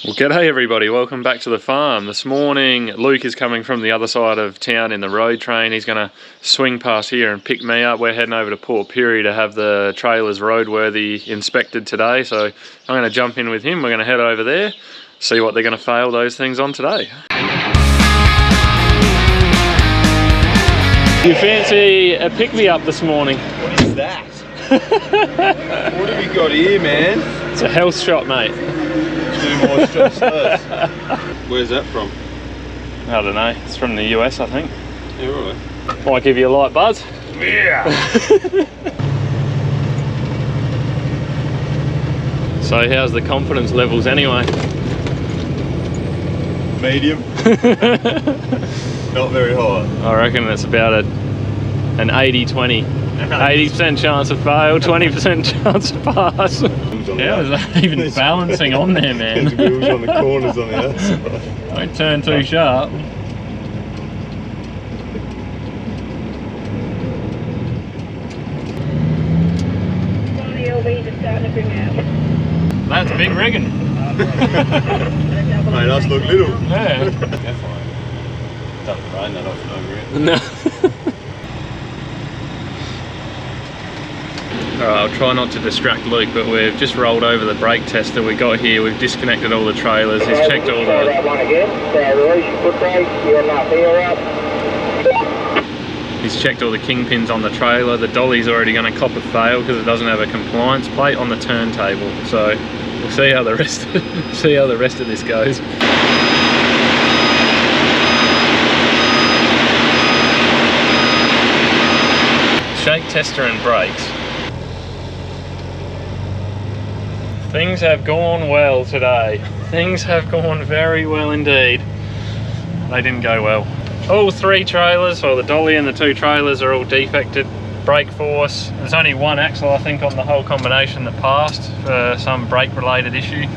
Well, g'day everybody, welcome back to the farm. This morning Luke is coming from the other side of town in the road train. He's going to swing past here and pick me up. We're heading over to Port Pirie to have the trailers roadworthy inspected today, so I'm going to jump in with him. We're going to head over there, see what they're going to fail those things on today. You fancy a pick-me-up this morning? What is that? What have you got here, man? It's a health shot, mate. 2 more shots first. Where's that from? I don't know, it's from the US, I think. Yeah, right. Might give you a light buzz. Yeah! So how's the confidence levels anyway? Medium. Not very high. I reckon it's about an 80-20. 80% chance of fail, 20% chance of pass. How is that even balancing on there, man? There's wheels on the corners on the outside. Don't turn too sharp. That's big rigging. Mate, us look little. Yeah. Doesn't rain that often over here. No. Alright, I'll try not to distract Luke, but we've just rolled over the brake tester we got here. We've disconnected all the trailers. He's checked all the... He's checked all the kingpins on the trailer. The dolly's already going to cop a fail because it doesn't have a compliance plate on the turntable. So we'll see how the rest of this goes. Shake tester and brakes. Things have gone well today. Things have gone very well indeed. They didn't go well. All 3 trailers, or the dolly and the 2 trailers, are all defected. Brake force. There's only 1 axle, I think, on the whole combination that passed for some brake related issue.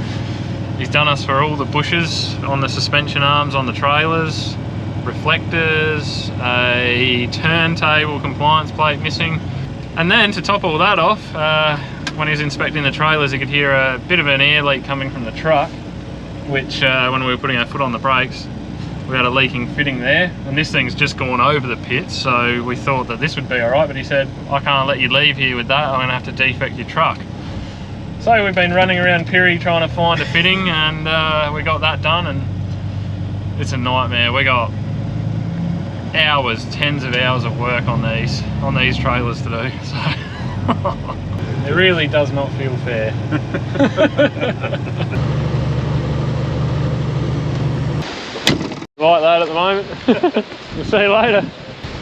He's done us for all the bushes on the suspension arms on the trailers, reflectors, a turntable compliance plate missing. And then to top all that off, when he was inspecting the trailers, he could hear a bit of an air leak coming from the truck, which when we were putting our foot on the brakes, we had a leaking fitting there, and this thing's just gone over the pits, so we thought that this would be alright, but he said, I can't let you leave here with that, I'm going to have to defect your truck. So we've been running around Pirie trying to find a fitting, and we got that done, and it's a nightmare. We got hours, tens of hours of work on these trailers to do, so it really does not feel fair. Like that at the moment. We'll see you later.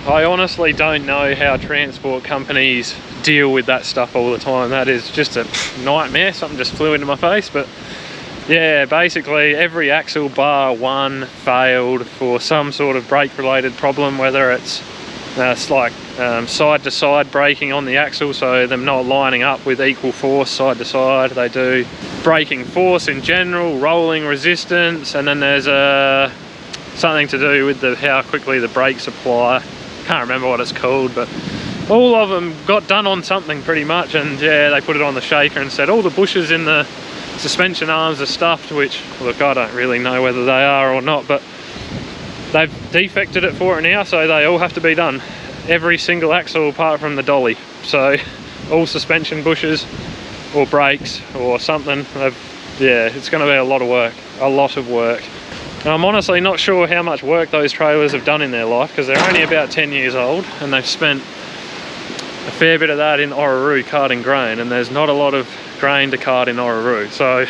I honestly don't know how transport companies deal with that stuff all the time. That is just a nightmare. Something just flew into my face, but yeah, basically every axle bar 1 failed for some sort of brake related problem, whether it's like side to side braking on the axle, so them not lining up with equal force side to side. They do braking force in general, rolling resistance, and then there's something to do with how quickly the brakes apply. Can't remember what it's called, but all of them got done on something pretty much, and yeah, they put it on the shaker and said all the bushes in the suspension arms are stuffed, which, look, I don't really know whether they are or not, but they've defected it for it now, so they all have to be done. Every single axle apart from the dolly. So all suspension bushes or brakes or something. Yeah, it's going to be a lot of work. A lot of work. And I'm honestly not sure how much work those trailers have done in their life, because they're only about 10 years old and they've spent a fair bit of that in Orroroo carting grain, and there's not a lot of grain to cart in Orroroo, so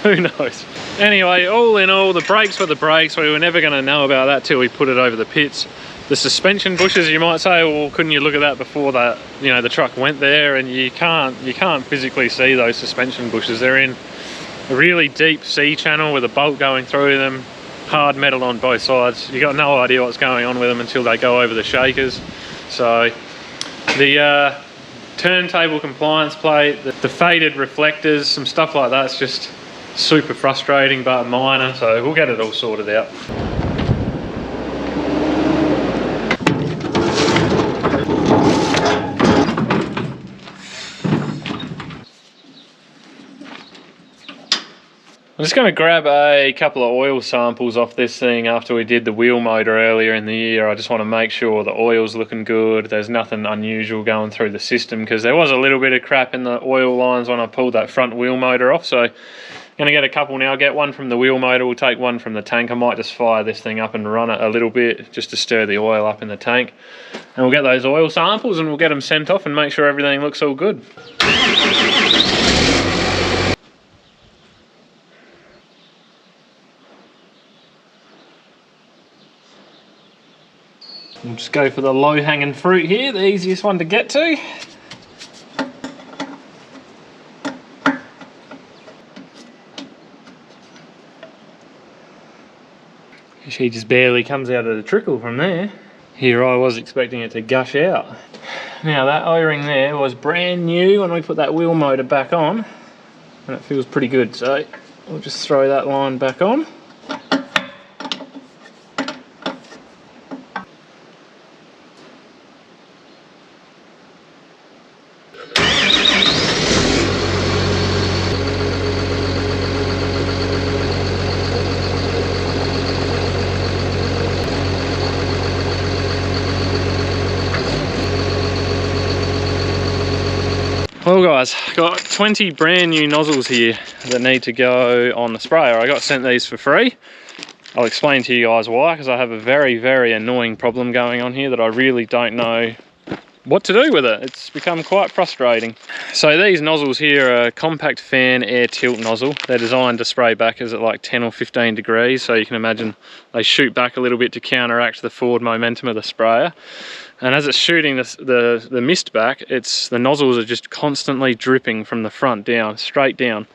who knows. Anyway, all in all, the brakes were the brakes. We were never going to know about that till we put it over the pits. The suspension bushes, you might say, well, couldn't you look at that before that, you know, the truck went there? And you can't physically see those suspension bushes. They're in a really deep C channel with a bolt going through them, hard metal on both sides. You got no idea what's going on with them until they go over the shakers. So the turntable compliance plate, the faded reflectors, some stuff like that's just super frustrating but minor, so we'll get it all sorted out. I'm just going to grab a couple of oil samples off this thing after we did the wheel motor earlier in the year. I just want to make sure the oil's looking good, there's nothing unusual going through the system, because there was a little bit of crap in the oil lines when I pulled that front wheel motor off. So I'm going to get a couple now. Get one from the wheel motor, we'll take one from the tank. I might just fire this thing up and run it a little bit just to stir the oil up in the tank. And we'll get those oil samples and we'll get them sent off and make sure everything looks all good. We'll just go for the low-hanging fruit here, the easiest one to get to. She just barely comes out of the trickle from there. Here I was expecting it to gush out. Now that O-ring there was brand new when we put that wheel motor back on, and it feels pretty good, so we'll just throw that line back on. Well guys, got 20 brand new nozzles here that need to go on the sprayer. I got sent these for free. I'll explain to you guys why, because I have a very annoying problem going on here that I really don't know what to do with it. It's become quite frustrating. So these nozzles here are a compact fan air tilt nozzle. They're designed to spray backers at like 10 or 15 degrees, so you can imagine they shoot back a little bit to counteract the forward momentum of the sprayer. And as it's shooting the mist back, the nozzles are just constantly dripping from the front down, straight down.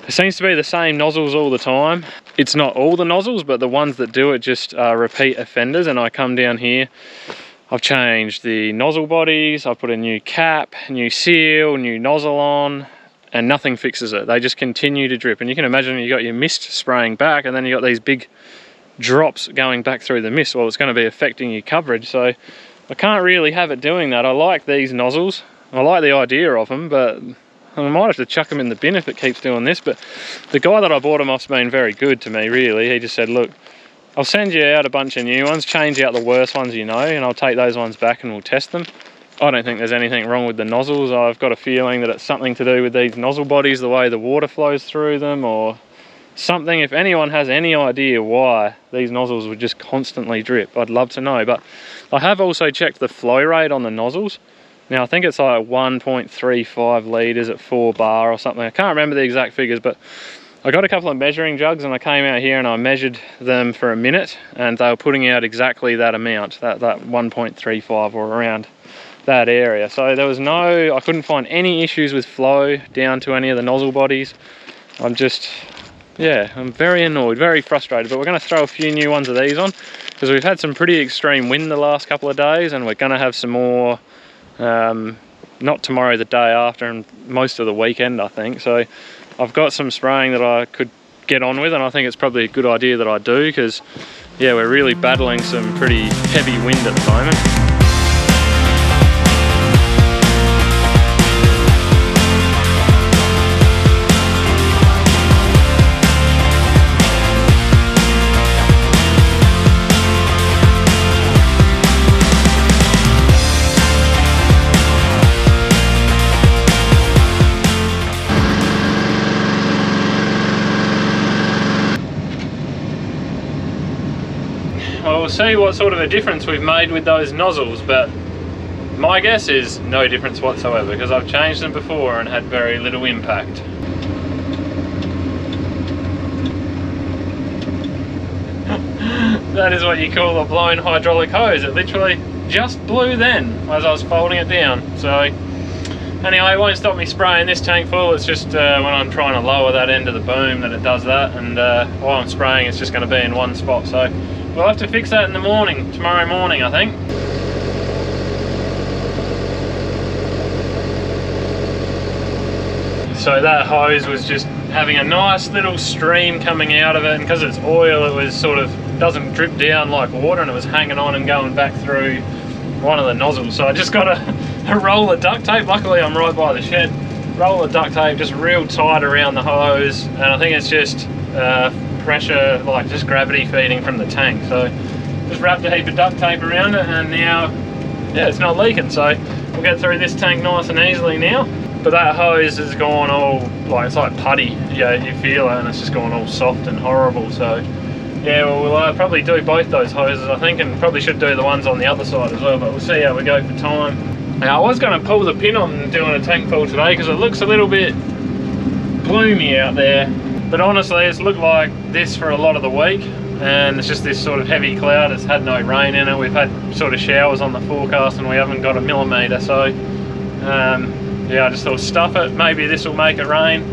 It seems to be the same nozzles all the time. It's not all the nozzles, but the ones that do it just are repeat offenders. And I come down here, I've changed the nozzle bodies, I've put a new cap, new seal, new nozzle on, and nothing fixes it. They just continue to drip. And you can imagine you got your mist spraying back, and then you got these big drops going back through the mist. Well, it's going to be affecting your coverage. So I can't really have it doing that. I like these nozzles. I like the idea of them, but I might have to chuck them in the bin if it keeps doing this. But the guy that I bought them off's been very good to me, really. He just said, look, I'll send you out a bunch of new ones, change out the worst ones you know, and I'll take those ones back and we'll test them. I don't think there's anything wrong with the nozzles. I've got a feeling that it's something to do with these nozzle bodies, the way the water flows through them, or something. If anyone has any idea why these nozzles would just constantly drip, I'd love to know. But I have also checked the flow rate on the nozzles. Now I think it's like 1.35 litres at 4 bar or something. I can't remember the exact figures, but I got a couple of measuring jugs and I came out here and I measured them for a minute, and they were putting out exactly that amount, that 1.35 or around that area. So there was I couldn't find any issues with flow down to any of the nozzle bodies. I'm very annoyed, very frustrated, but we're going to throw a few new ones of these on because we've had some pretty extreme wind the last couple of days, and we're going to have some more, not tomorrow, the day after, and most of the weekend, I think. So I've got some spraying that I could get on with, and I think it's probably a good idea that I do because, yeah, we're really battling some pretty heavy wind at the moment. We'll see what sort of a difference we've made with those nozzles, but my guess is no difference whatsoever because I've changed them before and had very little impact. That is what you call a blown hydraulic hose. It literally just blew then as I was folding it down. So anyway, it won't stop me spraying this tank full. It's just when I'm trying to lower that end of the boom that it does that, and while I'm spraying it's just going to be in one spot. So we'll have to fix that in the morning, tomorrow morning I think. So that hose was just having a nice little stream coming out of it, and because it's oil it was sort of doesn't drip down like water, and it was hanging on and going back through one of the nozzles. So I just got a roll of duct tape. Luckily I'm right by the shed, roll of duct tape just real tight around the hose, and I think it's just pressure, like just gravity feeding from the tank. So just wrapped a heap of duct tape around it, and now, yeah, it's not leaking. So we'll get through this tank nice and easily now. But that hose has gone all, like, it's like putty. Yeah, you feel it, and it's just gone all soft and horrible. So yeah, well, we'll probably do both those hoses, I think, and probably should do the ones on the other side as well, but we'll see how we go for time. Now, I was going to pull the pin on doing a tank full today because it looks a little bit gloomy out there, but honestly it's looked like this for a lot of the week, and it's just this sort of heavy cloud. It's had no rain in it. We've had sort of showers on the forecast and we haven't got a millimetre, so yeah, I just thought stuff it, maybe this will make it rain.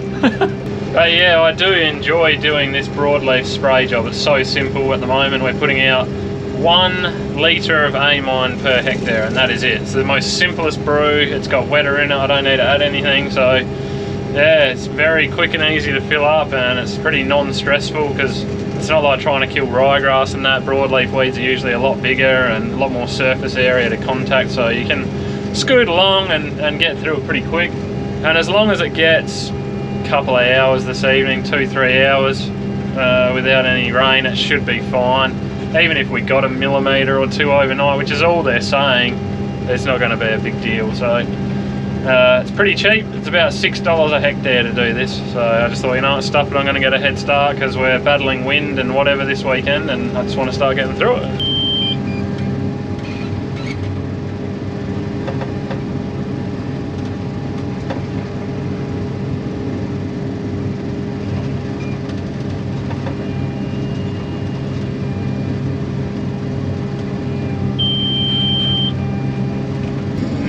But yeah, I do enjoy doing this broadleaf spray job. It's so simple. At the moment we're putting out 1 litre of amine per hectare, and that is it. It's the most simplest brew. It's got wetter in it. I don't need to add anything, so yeah, it's very quick and easy to fill up, and it's pretty non-stressful because it's not like trying to kill ryegrass and that. Broadleaf weeds are usually a lot bigger and a lot more surface area to contact, so you can scoot along and get through it pretty quick. And as long as it gets a couple of hours this evening, 2-3 hours without any rain, it should be fine. Even if we got a millimetre or two overnight, which is all they're saying, it's not going to be a big deal. So it's pretty cheap. It's about $6 a hectare to do this, so I just thought, you know what, stuff it, I'm going to get a head start because we're battling wind and whatever this weekend, and I just want to start getting through it.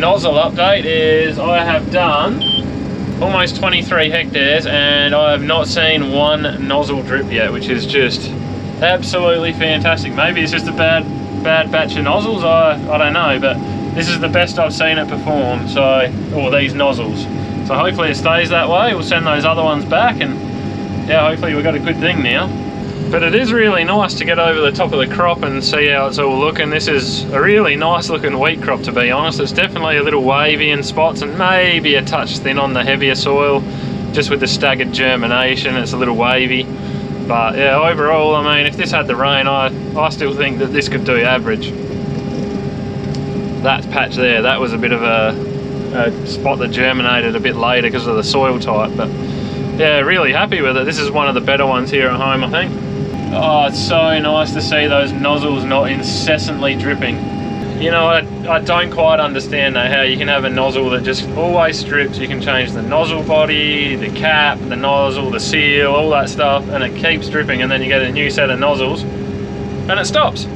Nozzle update is I have done almost 23 hectares and I have not seen one nozzle drip yet, which is just absolutely fantastic. Maybe it's just a bad batch of nozzles, I don't know, but this is the best I've seen it perform. So, or these nozzles, so hopefully it stays that way. We'll send those other ones back, and yeah, hopefully we've got a good thing now. But it is really nice to get over the top of the crop and see how it's all looking. This is a really nice looking wheat crop, to be honest. It's definitely a little wavy in spots and maybe a touch thin on the heavier soil. Just with the staggered germination, it's a little wavy. But yeah, overall, I mean, if this had the rain, I still think that this could do average. That patch there, that was a bit of a spot that germinated a bit later because of the soil type. But yeah, really happy with it. This is one of the better ones here at home, I think. Oh, it's so nice to see those nozzles not incessantly dripping. You know, I don't quite understand though how you can have a nozzle that just always drips. You can change the nozzle body, the cap, the nozzle, the seal, all that stuff, and it keeps dripping, and then you get a new set of nozzles and it stops.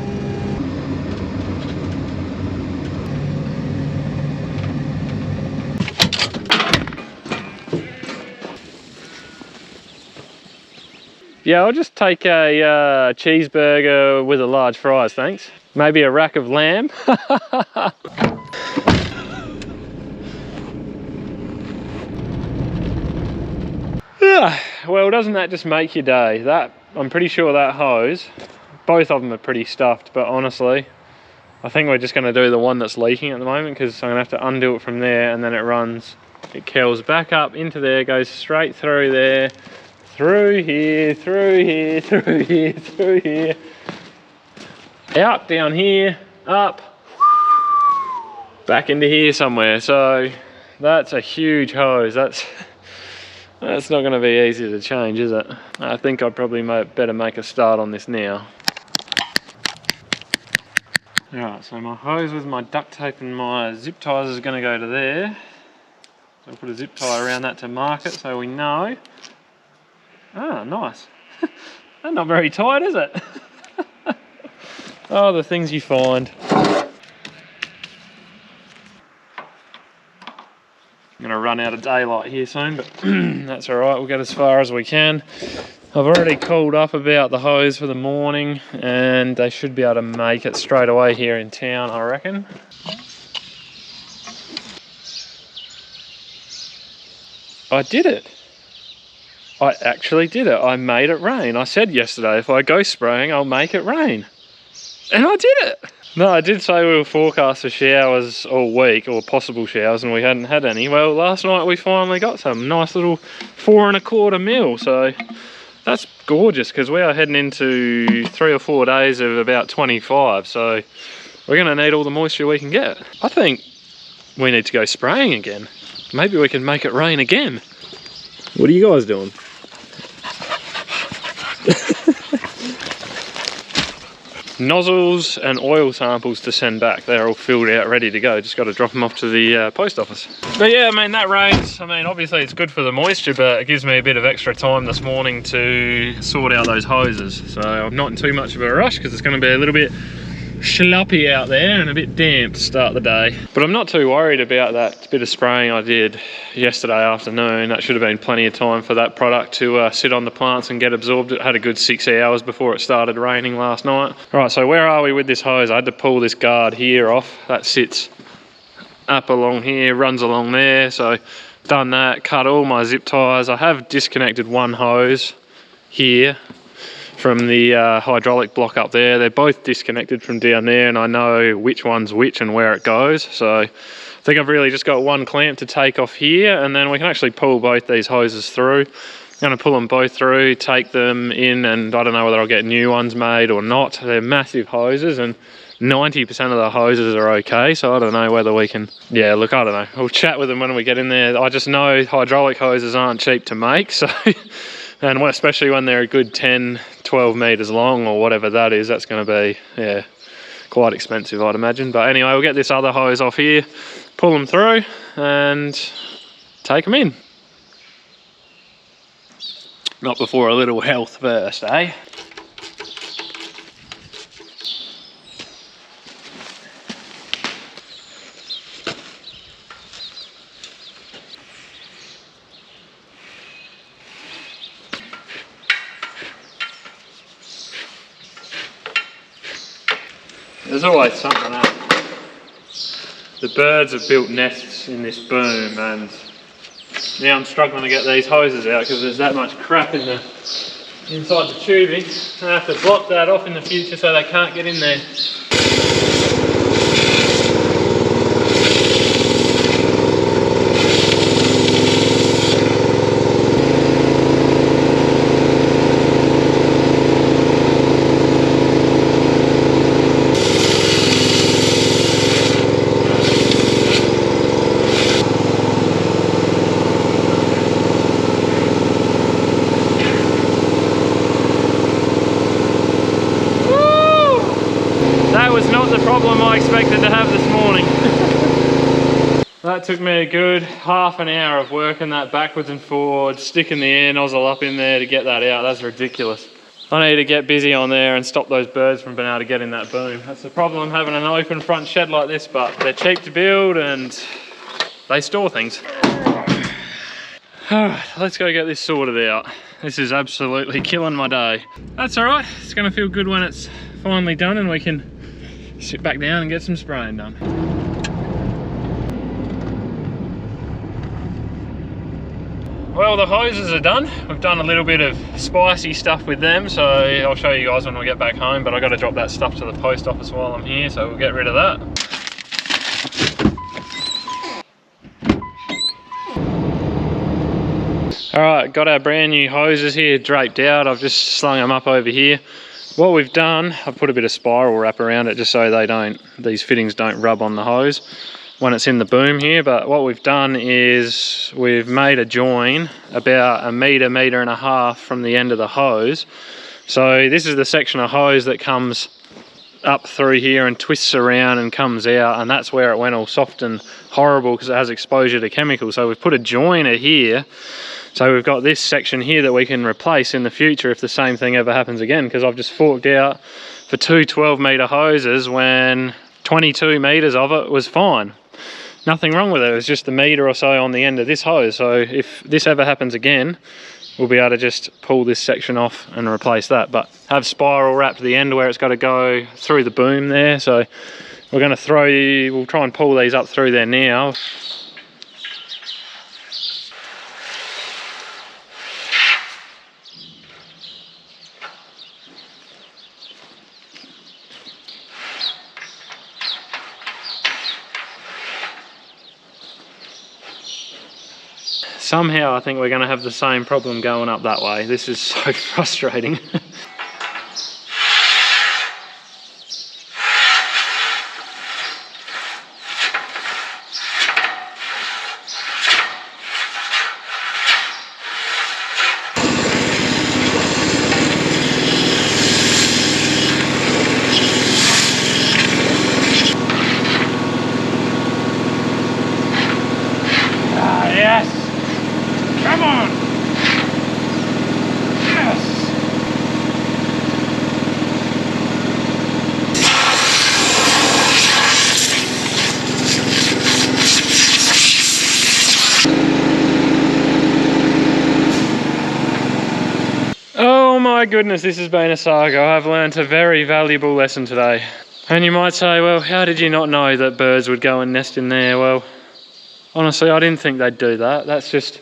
Yeah, I'll just take a cheeseburger with a large fries, thanks. Maybe a rack of lamb. Well, doesn't that just make your day? That, I'm pretty sure that hose, both of them are pretty stuffed, but honestly, I think we're just going to do the one that's leaking at the moment, because I'm going to have to undo it from there, and then it runs, it curls back up into there, goes straight through there, through here, through here, through here, through here, out, down here, up, back into here somewhere. So that's a huge hose. That's not going to be easy to change, is it? I think I'd probably better make a start on this now. Alright, so my hose with my duct tape and my zip ties is going to go to there. So I'll put a zip tie around that to mark it so we know. Ah, nice. That's not very tight, is it? Oh, the things you find. I'm gonna run out of daylight here soon, but that's all right. We'll get as far as we can. I've already called up about the hose for the morning, and they should be able to make it straight away here in town, I reckon. I did it. I actually did it. I made it rain. I said yesterday, if I go spraying, I'll make it rain. And I did it. No, I did say we were forecast for showers all week, or possible showers, and we hadn't had any. Well, last night we finally got some nice little 4 1/4 mil, so that's gorgeous, because we are heading into 3 or 4 days of about 25, so we're going to need all the moisture we can get. I think we need to go spraying again. Maybe we can make it rain again. What are you guys doing? Nozzles and oil samples to send back. They're all filled out, ready to go. Just got to drop them off to the post office. But yeah, I mean, that rains. I mean, obviously it's good for the moisture, but it gives me a bit of extra time this morning to sort out those hoses. So I'm not in too much of a rush, because it's going to be a little bit sloppy out there and a bit damp to start the day. But I'm not too worried about that bit of spraying I did yesterday afternoon. That should have been plenty of time for that product to sit on the plants and get absorbed. It had a good 6 hours before it started raining last night. All right, so where are we with this hose? I had to pull this guard here off. That sits up along here, runs along there. So done that, cut all my zip ties. I have disconnected one hose here from the hydraulic block up there. They're both disconnected from down there, and I know which one's which and where it goes. So I think I've really just got one clamp to take off here, and then we can actually pull both these hoses through. I'm going to pull them both through, take them in, and I don't know whether I'll get new ones made or not. They're massive hoses, and 90% of the hoses are okay, so I don't know whether we can... Yeah, look, I don't know. We'll chat with them when we get in there. I just know hydraulic hoses aren't cheap to make, so... And especially when they're a good 10, 12 meters long or whatever that is, that's going to be, yeah, quite expensive, I'd imagine. But anyway, we'll get this other hose off here, pull them through and take them in. Not before a little health first, eh? There's always something up. The birds have built nests in this boom, and now I'm struggling to get these hoses out because there's that much crap in the inside the tubing. I have to block that off in the future so they can't get in there. Problem I expected to have this morning. That took me a good half an hour of working that backwards and forwards, sticking the air nozzle up in there to get that out. That's ridiculous. I need to get busy on there and stop those birds from being able to get in that boom. That's the problem having an open front shed like this, but they're cheap to build and they store things. Alright, let's go get this sorted out. This is absolutely killing my day. That's alright, it's going to feel good when it's finally done and we can sit back down and get some spraying done. Well, the hoses are done. We've done a little bit of spicy stuff with them, so I'll show you guys when we get back home, but I've got to drop that stuff to the post office while I'm here, so we'll get rid of that. Alright, got our brand new hoses here draped out. I've just slung them up over here. What we've done, I've put a bit of spiral wrap around it just so these fittings don't rub on the hose when it's in the boom here. But what we've done is we've made a join about a metre, metre and a half from the end of the hose. So this is the section of hose that comes up through here and twists around and comes out, and that's where it went all soft and horrible because it has exposure to chemicals. So we've put a joiner here. So we've got this section here that we can replace in the future if the same thing ever happens again, because I've just forked out for two 12-metre hoses when 22 metres of it was fine. Nothing wrong with it, it was just a metre or so on the end of this hose. So if this ever happens again, we'll be able to just pull this section off and replace that. But have spiral wrapped the end where it's got to go through the boom there. So we're going to we'll try and pull these up through there now. somehow I think we're going to have the same problem going up that way. This is so frustrating. Yes! Come on! Yes! Oh my goodness, this has been a saga. I've learnt a very valuable lesson today. And you might say, well, how did you not know that birds would go and nest in there? Well, honestly, I didn't think they'd do that. That's just,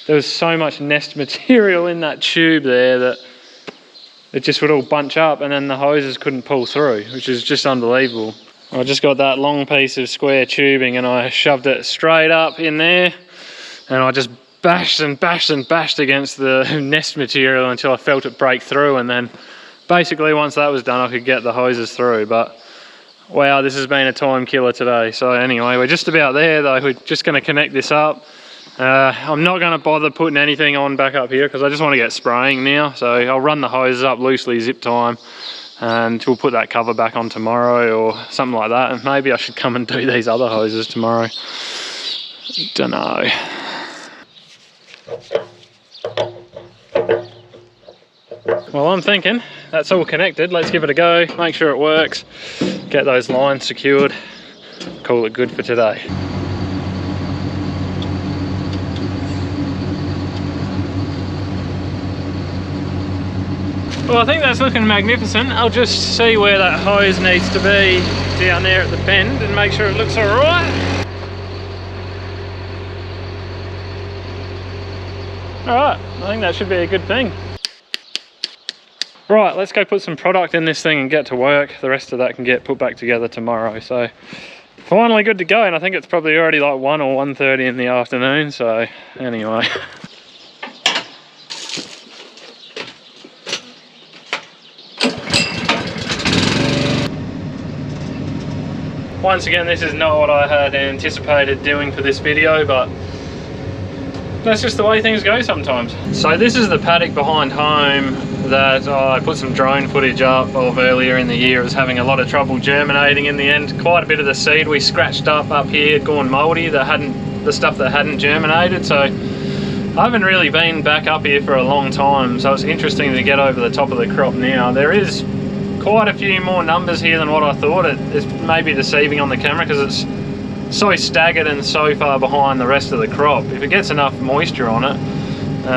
there was so much nest material in that tube there that it just would all bunch up and then the hoses couldn't pull through, which is just unbelievable. I just got that long piece of square tubing and I shoved it straight up in there and I just bashed and bashed and bashed against the nest material until I felt it break through, and then basically once that was done I could get the hoses through. But wow, this has been a time killer today. So anyway, we're just about there though. We're just going to connect this up. I'm not going to bother putting anything on back up here because I just want to get spraying now. So I'll run the hoses up loosely, zip time, and we'll put that cover back on tomorrow or something like that. And maybe I should come and do these other hoses tomorrow. Don't know. Well, I'm thinking that's all connected. Let's give it a go, make sure it works, get those lines secured, call it good for today. Well, I think that's looking magnificent. I'll just see where that hose needs to be down there at the bend and make sure it looks all right. All right, I think that should be a good thing. Right, let's go put some product in this thing and get to work. The rest of that can get put back together tomorrow. So finally good to go, and I think it's probably already like 1 or 1:30 in the afternoon. So anyway. Once again, this is not what I had anticipated doing for this video, but that's just the way things go sometimes. So this is the paddock behind home that I put some drone footage up of earlier in the year. It was having a lot of trouble germinating in the end. Quite a bit of the seed we scratched up here had gone mouldy, the stuff that hadn't germinated. So I haven't really been back up here for a long time, so it's interesting to get over the top of the crop now. There is quite a few more numbers here than what I thought. It's maybe deceiving on the camera because it's so staggered and so far behind the rest of the crop. If it gets enough moisture on it,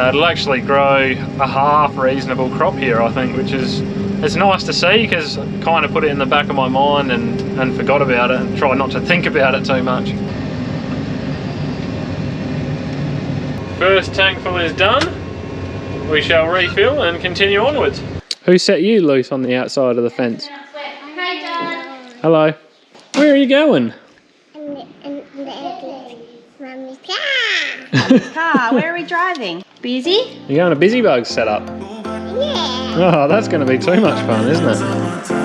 it'll actually grow a half reasonable crop here, I think, which is, it's nice to see because I kind of put it in the back of my mind and forgot about it and try not to think about it too much. First tankful is done. We shall refill and continue onwards. Who set you loose on the outside of the fence? Hi, Dad. Hello. Where are you going? Mummy's car. Car, where are we driving? Busy? You're going to Busybug's setup? Yeah. Oh, that's going to be too much fun, isn't it?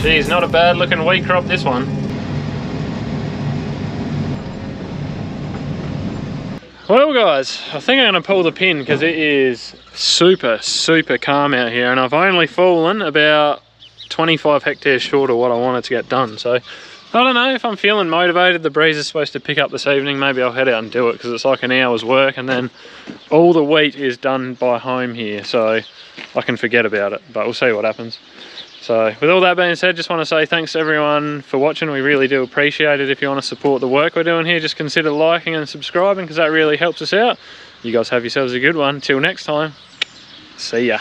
Geez, not a bad looking wheat crop, this one. Well guys, I think I'm going to pull the pin because it is super calm out here, and I've only fallen about 25 hectares short of what I wanted to get done. So I don't know, if I'm feeling motivated, the breeze is supposed to pick up this evening, maybe I'll head out and do it because it's like an hour's work, and then all the wheat is done by home here, so I can forget about it, but we'll see what happens. So with all that being said, just want to say thanks to everyone for watching. We really do appreciate it. If you want to support the work we're doing here, just consider liking and subscribing because that really helps us out. You guys have yourselves a good one. Till next time, see ya.